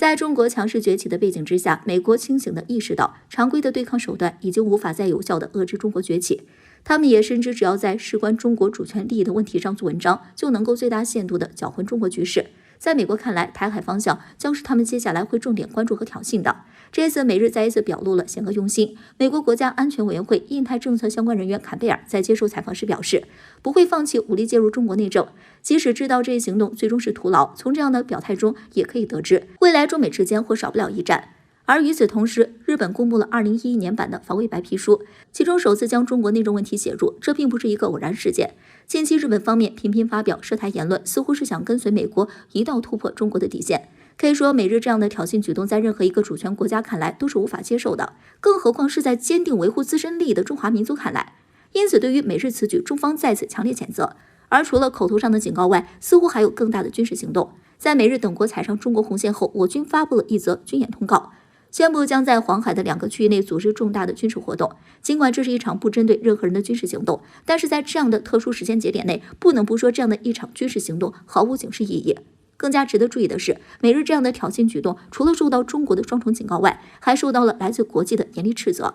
在中国强势崛起的背景之下，美国清醒地意识到，常规的对抗手段已经无法再有效地遏制中国崛起。他们也深知，只要在事关中国主权利益的问题上做文章，就能够最大限度地搅浑中国局势。在美国看来，台海方向将是他们接下来会重点关注和挑衅的。这次美日再一次表露了险恶用心。美国国家安全委员会印太政策相关人员坎贝尔在接受采访时表示，不会放弃武力介入中国内政，即使知道这一行动最终是徒劳。从这样的表态中也可以得知，未来中美之间或少不了一战。而与此同时，日本公布了2011年版的防卫白皮书，其中首次将中国内政问题写入，这并不是一个偶然事件。近期日本方面频频发表涉台言论，似乎是想跟随美国一道突破中国的底线。可以说，美日这样的挑衅举动在任何一个主权国家看来都是无法接受的，更何况是在坚定维护自身利益的中华民族看来。因此，对于美日此举，中方再次强烈谴责。而除了口头上的警告外，似乎还有更大的军事行动。在美日等国踩上中国红线后，我军发布了一则军演通告，宣布将在黄海的2个区域内组织重大的军事活动。尽管这是一场不针对任何人的军事行动，但是在这样的特殊时间节点内，不能不说这样的一场军事行动毫无警示意义。更加值得注意的是，美日这样的挑衅举动，除了受到中国的双重警告外，还受到了来自国际的严厉斥责。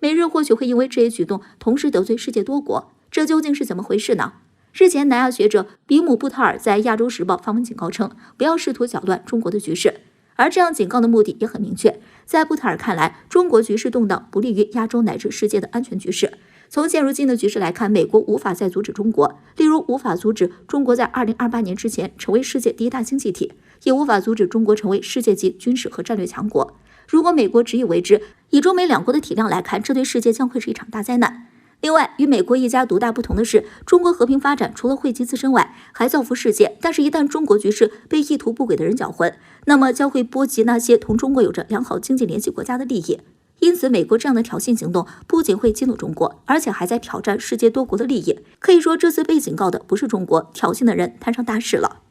美日或许会因为这一举动同时得罪世界多国，这究竟是怎么回事呢？日前，南亚学者比姆布特尔在《亚洲时报》发文警告称，不要试图搅乱中国的局势。而这样警告的目的也很明确，在布特尔看来，中国局势动荡不利于亚洲乃至世界的安全局势。从现如今的局势来看，美国无法再阻止中国，例如无法阻止中国在2028年之前成为世界第一大经济体，也无法阻止中国成为世界级军事和战略强国。如果美国执意为之，以中美两国的体量来看，这对世界将会是一场大灾难。另外，与美国一家独大不同的是，中国和平发展除了惠及自身外，还造福世界。但是，一旦中国局势被意图不轨的人搅浑，那么将会波及那些同中国有着良好经济联系国家的利益。因此，美国这样的挑衅行动不仅会激怒中国，而且还在挑战世界多国的利益。可以说，这次被警告的不是中国，挑衅的人摊上大事了。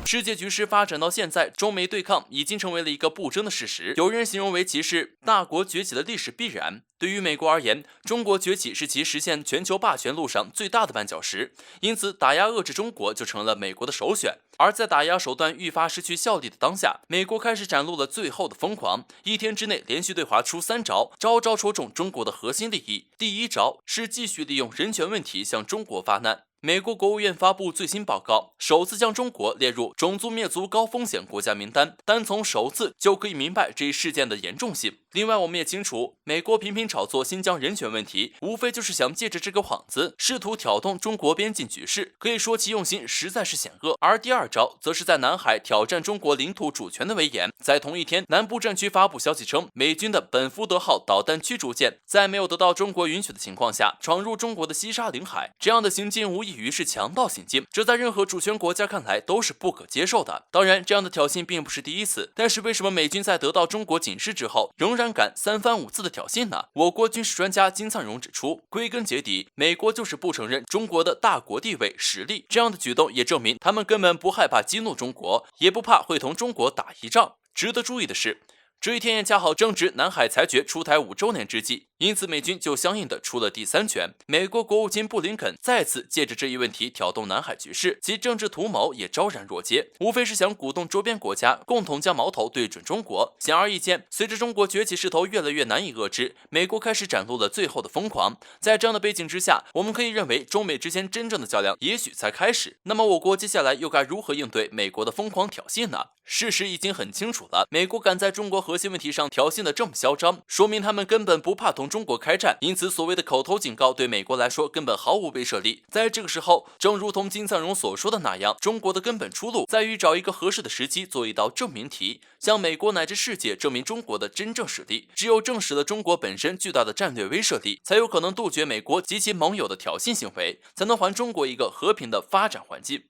世界局势发展到现在，中美对抗已经成为了一个不争的事实。有人形容为其是大国崛起的历史必然。对于美国而言，中国崛起是其实现全球霸权路上最大的绊脚石，因此打压遏制中国就成了美国的首选。而在打压手段愈发失去效力的当下，美国开始展露了最后的疯狂，一天之内连续对华出3招，招招戳中中国的核心利益。第一招是继续利用人权问题向中国发难。美国国务院发布最新报告，首次将中国列入种族灭族高风险国家名单，单从首次就可以明白这一事件的严重性。另外，我们也清楚，美国频频炒作新疆人权问题，无非就是想借着这个幌子，试图挑动中国边境局势，可以说其用心实在是险恶。而第二招，则是在南海挑战中国领土主权的威严。在同一天，南部战区发布消息称，美军的本福德号导弹驱逐舰在没有得到中国允许的情况下，闯入中国的西沙领海，这样的行径无异于是强盗行径，这在任何主权国家看来都是不可接受的。当然，这样的挑衅并不是第一次，但是为什么美军在得到中国警示之后，仍然敢3番5次的挑衅呢？我国军事专家金灿荣指出，归根结底，美国就是不承认中国的大国地位、实力。这样的举动也证明他们根本不害怕激怒中国，也不怕会同中国打一仗。值得注意的是，这一天也恰好正值南海裁决出台5周年之际，因此美军就相应的出了第3拳。美国国务卿布林肯再次借着这一问题挑动南海局势，其政治图谋也昭然若揭，无非是想鼓动周边国家共同将矛头对准中国。显而易见，随着中国崛起势头越来越难以遏制，美国开始展露了最后的疯狂。在这样的背景之下，我们可以认为中美之间真正的较量也许才开始。那么我国接下来又该如何应对美国的疯狂挑衅呢？事实已经很清楚了，美国敢在中国核心问题上挑衅的这么嚣张，说明他们根本不怕同中国开战，因此所谓的口头警告对美国来说根本毫无威慑力。在这个时候，正如同金灿荣所说的那样，中国的根本出路在于找一个合适的时机做一道证明题，向美国乃至世界证明中国的真正实力。只有证实了中国本身巨大的战略威慑力，才有可能杜绝美国及其盟友的挑衅行为，才能还中国一个和平的发展环境。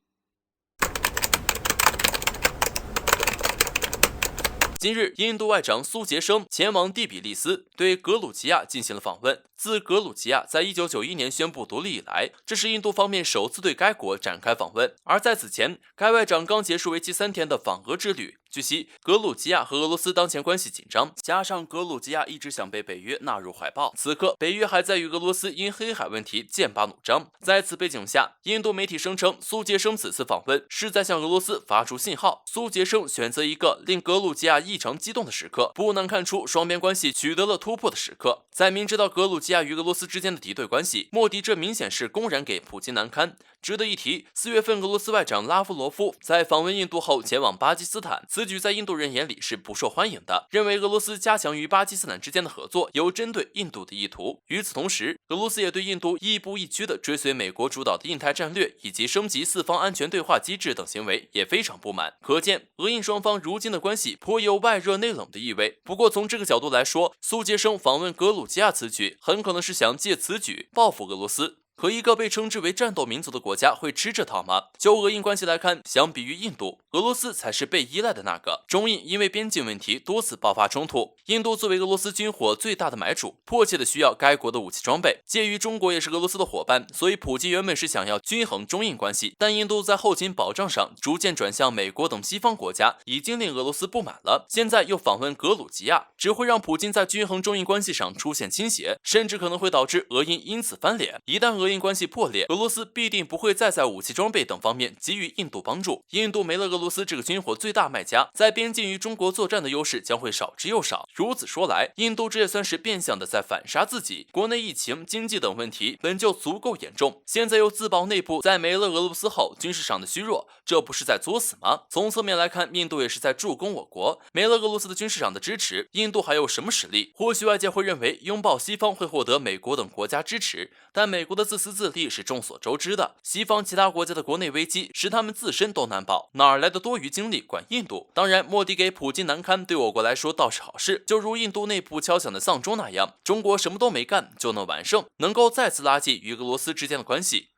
今日，印度外长苏杰生前往第比利斯，对格鲁吉亚进行了访问。自格鲁吉亚在1991年宣布独立以来，这是印度方面首次对该国展开访问。而在此前，该外长刚结束为期3天的访俄之旅，据悉，格鲁吉亚和俄罗斯当前关系紧张，加上格鲁吉亚一直想被北约纳入怀抱，此刻北约还在与俄罗斯因黑海问题剑拔弩张。在此背景下，印度媒体声称苏杰生此次访问是在向俄罗斯发出信号。苏杰生选择一个令格鲁吉亚异常激动的时刻，不难看出双边关系取得了突破的时刻。在明知道格鲁吉亚与俄罗斯之间的敌对关系，莫迪这明显是公然给普京难堪。值得一提，4月份俄罗斯外长拉夫罗夫在访问印度后前往巴基斯坦，此举在印度人眼里是不受欢迎的，认为俄罗斯加强与巴基斯坦之间的合作有针对印度的意图。与此同时，俄罗斯也对印度亦步亦趋的追随美国主导的印太战略以及升级四方安全对话机制等行为也非常不满。可见俄印双方如今的关系颇有外热内冷的意味。不过从这个角度来说，苏杰生访问格鲁吉亚此举很可能是想借此举报复俄罗斯。可一个被称之为战斗民族的国家会吃这套吗？就俄印关系来看，相比于印度，俄罗斯才是被依赖的那个。中印因为边境问题多次爆发冲突，印度作为俄罗斯军火最大的买主，迫切的需要该国的武器装备。介于中国也是俄罗斯的伙伴，所以普京原本是想要均衡中印关系，但印度在后勤保障上逐渐转向美国等西方国家，已经令俄罗斯不满了。现在又访问格鲁吉亚，只会让普京在均衡中印关系上出现倾斜，甚至可能会导致俄印因此翻脸。一旦俄印关系破裂，俄罗斯必定不会再在武器装备等方面给予印度帮助。印度没了俄罗斯这个军火最大卖家，在边境与中国作战的优势将会少之又少。如此说来，印度这也算是变相的在反杀自己。国内疫情、经济等问题本就足够严重，现在又自曝内部在没了俄罗斯后军事上的虚弱，这不是在作死吗？从侧面来看，印度也是在助攻我国。没了俄罗斯的军事上的支持，印度还有什么实力？或许外界会认为拥抱西方会获得美国等国家支持，但美国的自私自利是众所周知的。西方其他国家的国内危机使他们自身都难保，哪来的多余精力管印度？当然，莫迪给普京难堪对我国来说倒是好事，就如印度内部敲响的丧钟那样，中国什么都没干就能完胜，能够再次拉近与俄罗斯之间的关系。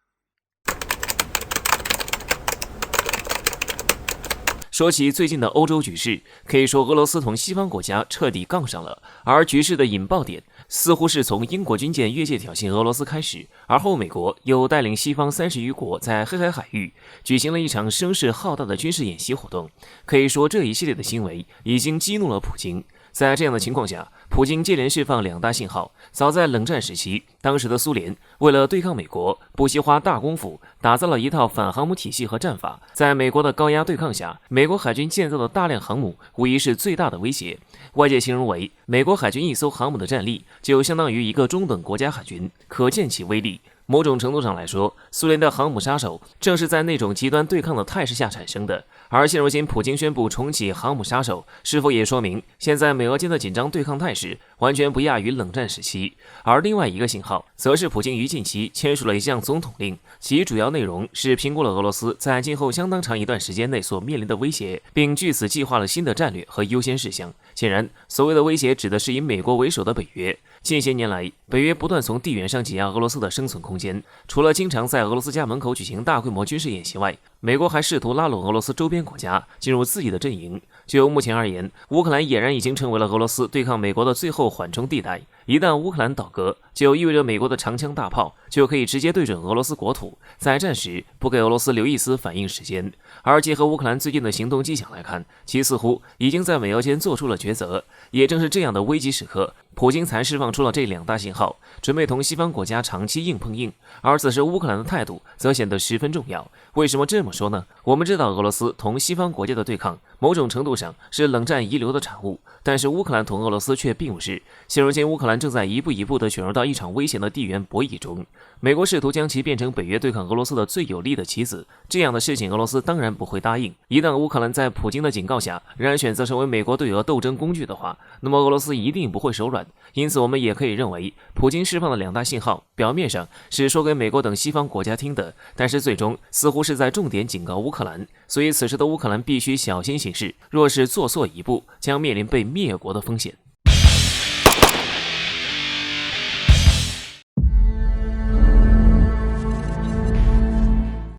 说起最近的欧洲局势，可以说俄罗斯同西方国家彻底杠上了，而局势的引爆点似乎是从英国军舰越界挑衅俄罗斯开始，而后美国又带领西方30余国在黑海海域举行了一场声势浩大的军事演习活动。可以说这一系列的行为已经激怒了普京。在这样的情况下，普京接连释放2大信号。早在冷战时期，当时的苏联为了对抗美国，不惜花大功夫打造了一套反航母体系和战法。在美国的高压对抗下，美国海军建造的大量航母无疑是最大的威胁。外界形容为，美国海军一艘航母的战力就相当于一个中等国家海军，可见其威力。某种程度上来说，苏联的航母杀手正是在那种极端对抗的态势下产生的。而现如今普京宣布重启航母杀手，是否也说明现在美俄间的紧张对抗态势完全不亚于冷战时期？而另外一个信号，则是普京于近期签署了一项总统令，其主要内容是评估了俄罗斯在今后相当长一段时间内所面临的威胁，并据此计划了新的战略和优先事项。显然，所谓的威胁指的是以美国为首的北约。近些年来，北约不断从地缘上挤压俄罗斯的生存空间，除了经常在俄罗斯家门口举行大规模军事演习外，美国还试图拉拢俄罗斯周边国家进入自己的阵营。就目前而言，乌克兰俨然已经成为了俄罗斯对抗美国的最后缓冲地带。一旦乌克兰倒戈，就意味着美国的长枪大炮就可以直接对准俄罗斯国土，在战时不给俄罗斯留一丝反应时间。而结合乌克兰最近的行动迹象来看，其似乎已经在美俄间做出了抉择。也正是这样的危急时刻，普京才释放出了这2大信号，准备同西方国家长期硬碰硬。而此时乌克兰的态度则显得十分重要。为什么这么说呢？我们知道俄罗斯同西方国家的对抗某种程度上是冷战遗留的产物，但是乌克兰同俄罗斯却并不是。现如今乌克兰正在一步一步地卷入到一场危险的地缘博弈中，美国试图将其变成北约对抗俄罗斯的最有力的棋子，这样的事情俄罗斯当然不会答应。一旦乌克兰在普京的警告下仍然选择成为美国对俄斗争工具的话，那么俄罗斯一定不会手软。因此我们也可以认为，普京释放的2大信号表面上是说给美国等西方国家听的，但是最终似乎是在重点警告乌克兰。所以此时的乌克兰必须小心行事，若是做错一步，将面临被灭国的风险。